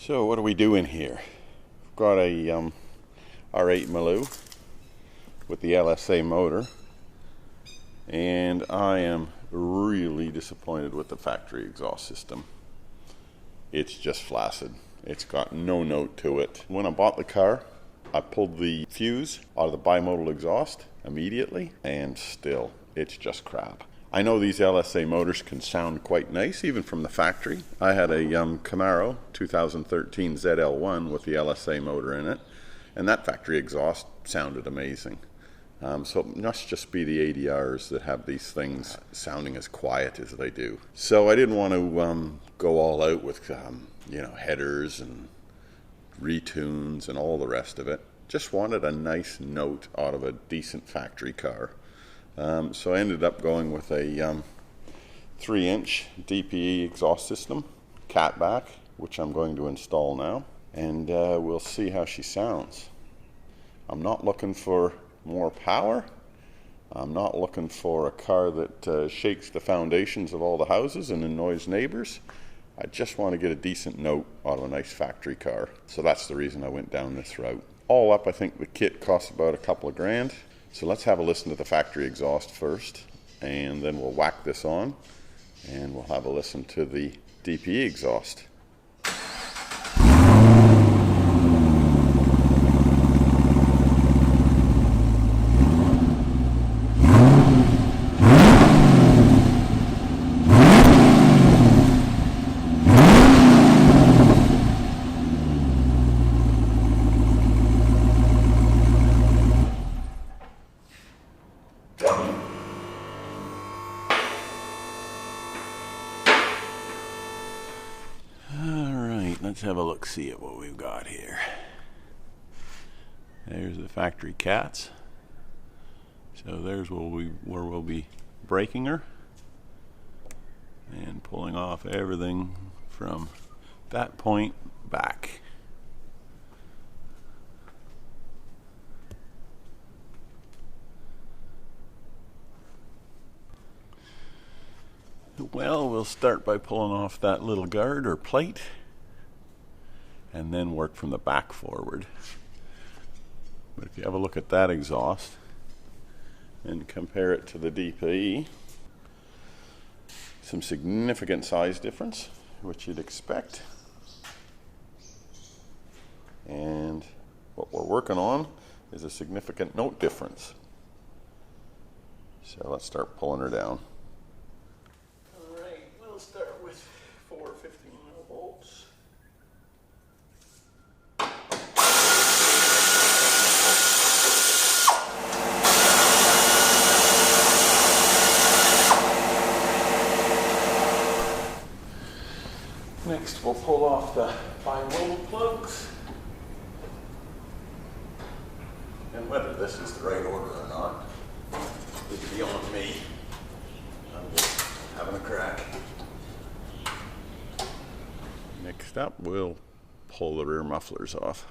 So what are we doing here? We've got a R8 Maloo with the LSA motor, and I am really disappointed with the factory exhaust system. It's just flaccid. It's got no note to it. When I bought the car, I pulled the fuse out of the bimodal exhaust immediately, and still, it's just crap. I know these LSA motors can sound quite nice, even from the factory. I had a Camaro 2013 ZL1 with the LSA motor in it, and that factory exhaust sounded amazing. So it must just be the ADRs that have these things sounding as quiet as they do. So I didn't want to go all out with headers and retunes and all the rest of it. Just wanted a nice note out of a decent factory car. So I ended up going with a 3-inch DPE exhaust system, catback, which I'm going to install now, and we'll see how she sounds. I'm not looking for more power. I'm not looking for a car that shakes the foundations of all the houses and annoys neighbors. I just want to get a decent note out of a nice factory car. So that's the reason I went down this route. All up, I think the kit costs about a couple of grand. So let's have a listen to the factory exhaust first, and then we'll whack this on, and we'll have a listen to the DPE exhaust. Let's have a look-see at what we've got here. There's the factory cats. So there's where we'll be braking her and pulling off everything from that point back. Well, we'll start by pulling off that little guard or plate, and then work from the back forward. But if you have a look at that exhaust and compare it to the DPE, some significant size difference, which you'd expect. And what we're working on is a significant note difference. So let's start pulling her down. All right, we'll start with 4 15mm bolts. Next, we'll pull off the bimodal plugs. And whether this is the right order or not is beyond me. I'm just having a crack. Next up, we'll pull the rear mufflers off.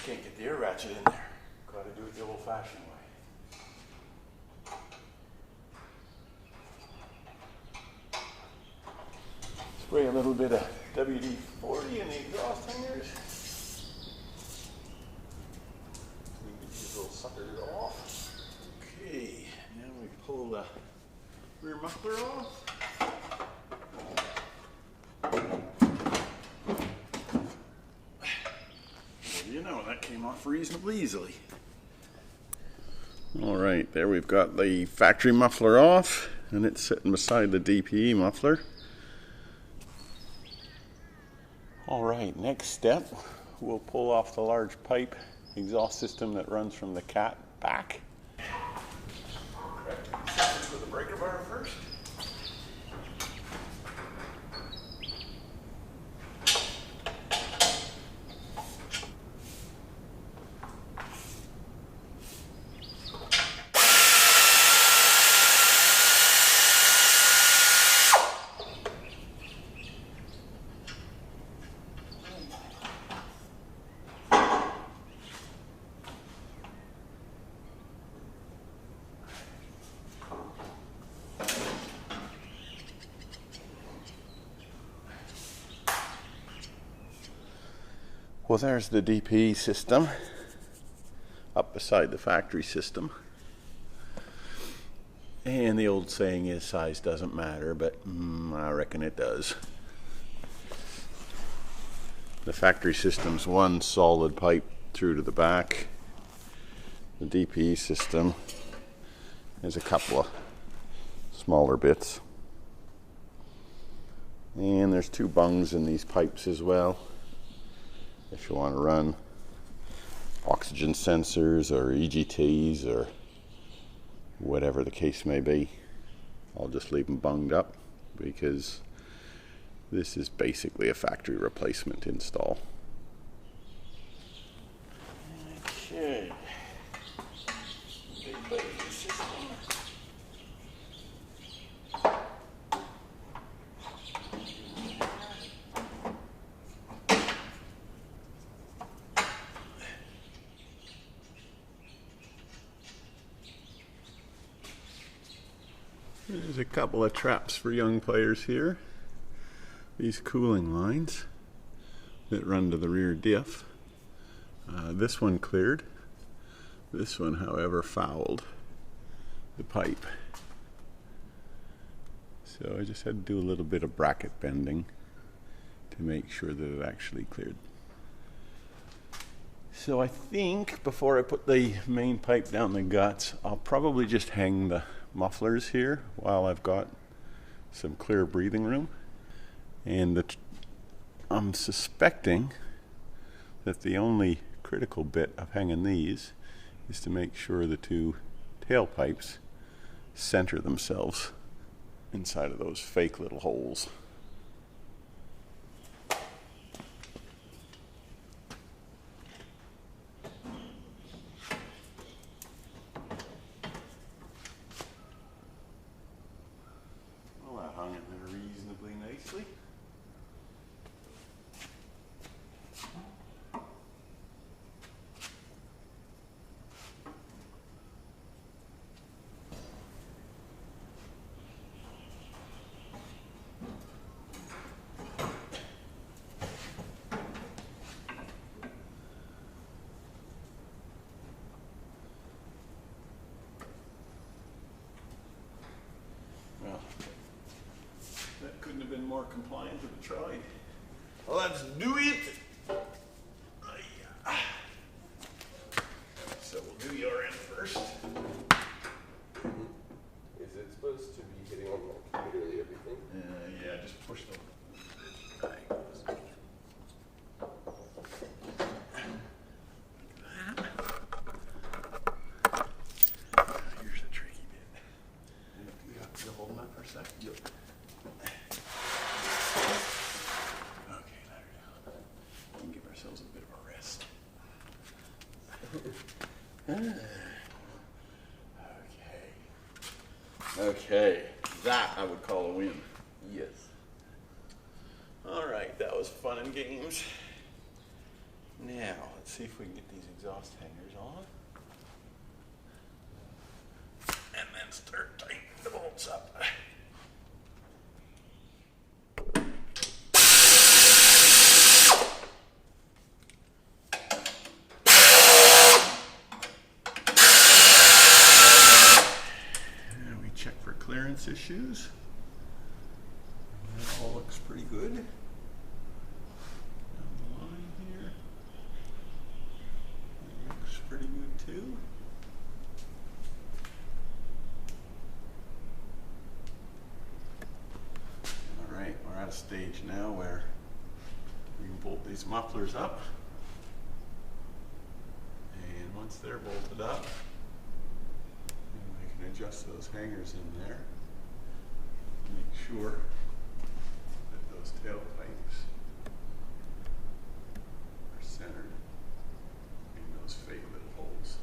Can't get the air ratchet in there. Got to do it the old-fashioned way. Spray a little bit of WD-40 in the exhaust hangers. We get these little suckers off. Okay, now we pull the rear muffler off. That came off reasonably easily. All right, there we've got the factory muffler off, and it's sitting beside the DPE muffler. All right, next step, we'll pull off the large pipe exhaust system that runs from the cat back. Correct with the breaker bar first. Well, there's the DPE system up beside the factory system. And the old saying is size doesn't matter, but I reckon it does. The factory system's one solid pipe through to the back. The DPE system is a couple of smaller bits. And there's two bungs in these pipes as well, if you want to run oxygen sensors or EGTs or whatever the case may be. I'll just leave them bunged up because this is basically a factory replacement install. Okay. Big baby system. There's a couple of traps for young players here. These cooling lines that run to the rear diff. This one cleared. This one, however, fouled the pipe. So I just had to do a little bit of bracket bending to make sure that it actually cleared. So I think before I put the main pipe down the guts, I'll probably just hang the mufflers here while I've got some clear breathing room. And I'm suspecting that the only critical bit of hanging these is to make sure the two tailpipes center themselves inside of those fake little holes. Well, that hung it there reasonably nicely. Well, that couldn't have been more compliant if it tried. Well, let's do it! So we'll do your end first. Is it supposed to be hitting on like literally everything? Yeah, just push the diagonals. Here's the tricky bit. You have to hold that for a second. Yep. Okay, let her down. We can give ourselves a bit of a rest. Okay, that I would call a win. Yes. All right, that was fun and games. Now, let's see if we can get these exhaust hangers on. And then start tightening the bolts up. And we check for clearance issues. That all looks pretty good. Down the line here. That looks pretty good too. Alright, we're at a stage now where we can bolt these mufflers up. And once they're bolted up, we can adjust those hangers in there. Make sure that those tailpipes are centered in those fake little holes.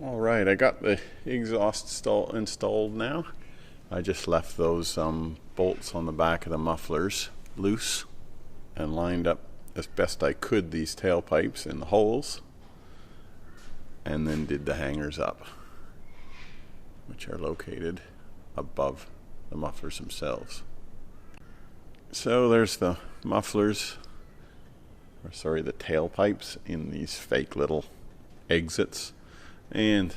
All right, I got the exhaust installed now. I just left those bolts on the back of the mufflers loose and lined up as best I could these tailpipes in the holes, and then did the hangers up, which are located above the mufflers themselves. So there's the mufflers, or sorry, the tailpipes in these fake little exits, and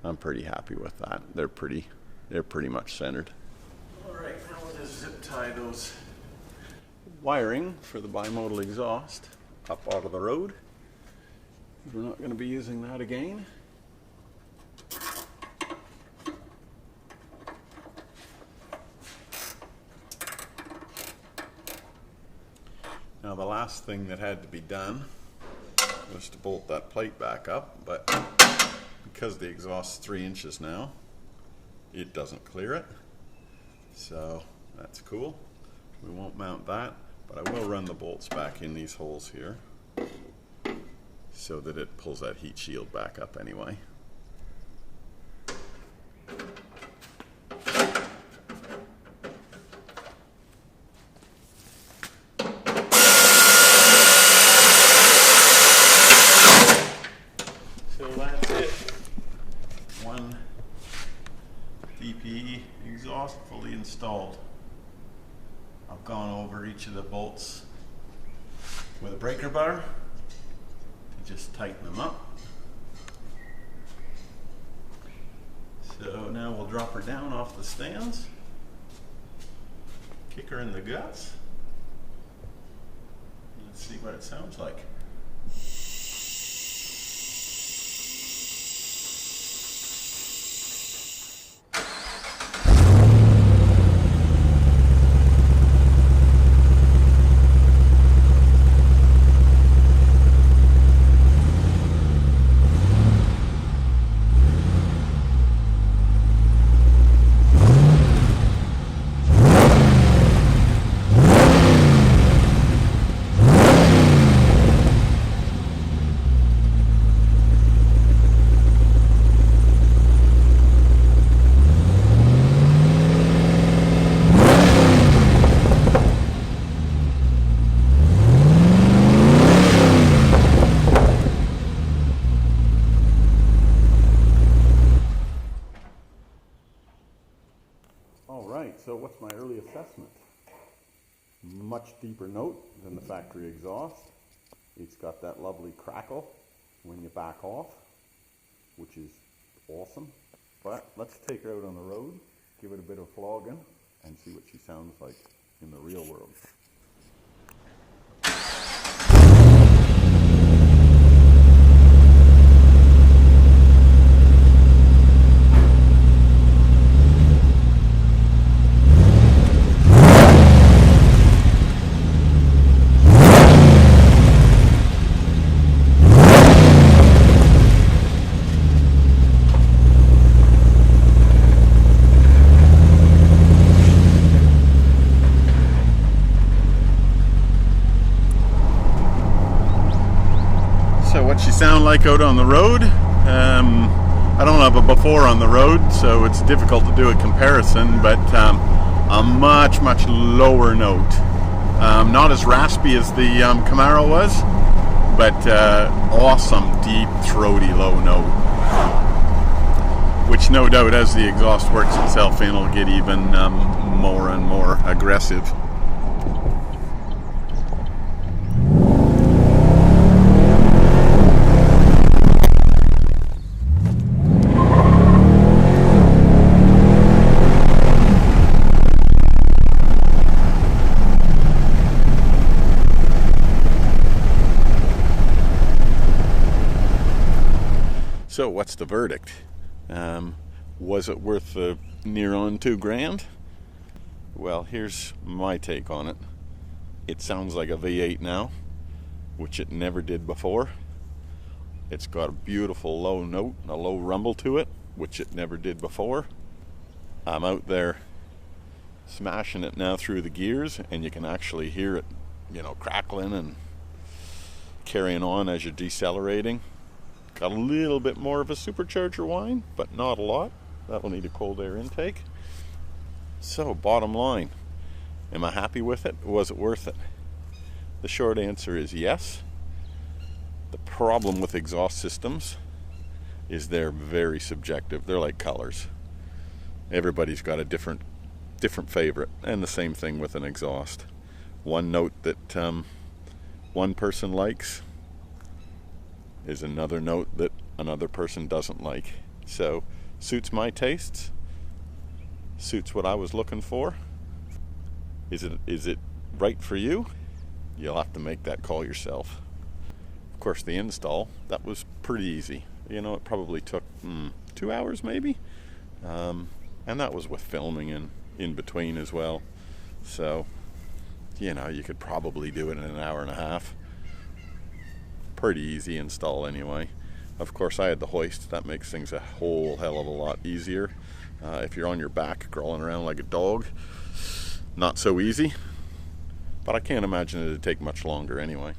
I'm pretty happy with that. They're pretty much centered. Alright, now we'll just zip tie those wiring for the bimodal exhaust up out of the road. We're not going to be using that again. Now the last thing that had to be done was to bolt that plate back up, but because the exhaust's 3 inches now, it doesn't clear it. So that's cool. We won't mount that, but I will run the bolts back in these holes here so that it pulls that heat shield back up anyway. So that's it. One DPE exhaust fully installed. I've gone over each of the bolts with a breaker bar to just tighten them up. So now we'll drop her down off the stands, kick her in the guts. Let's see what it sounds like. So what's my early assessment? Much deeper note than the factory exhaust. It's got that lovely crackle when you back off, which is awesome. But let's take her out on the road, give it a bit of flogging, and see what she sounds like in the real world. She sound like out on the road. I don't have a before on the road, so it's difficult to do a comparison, but a much lower note. Not as raspy as the Camaro was, but awesome deep throaty low note, which no doubt as the exhaust works itself in will get even more and more aggressive. So what's the verdict? Was it worth the near on $2,000? Well, here's my take on it. It sounds like a V8 now, which it never did before. It's got a beautiful low note, a low rumble to it, which it never did before. I'm out there smashing it now through the gears, and you can actually hear it, crackling and carrying on as you're decelerating. Got a little bit more of a supercharger whine, but not a lot. That'll need a cold air intake. So, bottom line, am I happy with it? Was it worth it? The short answer is yes. The problem with exhaust systems is they're very subjective. They're like colors. Everybody's got a different favorite, and the same thing with an exhaust. One note that one person likes is another note that another person doesn't like. So, suits my tastes, suits what I was looking for. Is it right for you? You'll have to make that call yourself. Of course, the install, that was pretty easy. You know, it probably took 2 hours maybe, and that was with filming and in between as well. So, you know, you could probably do it in an hour and a half. Pretty easy install anyway. Of course, I had the hoist. That makes things a whole hell of a lot easier. If you're on your back crawling around like a dog, not so easy. But I can't imagine it'd take much longer anyway.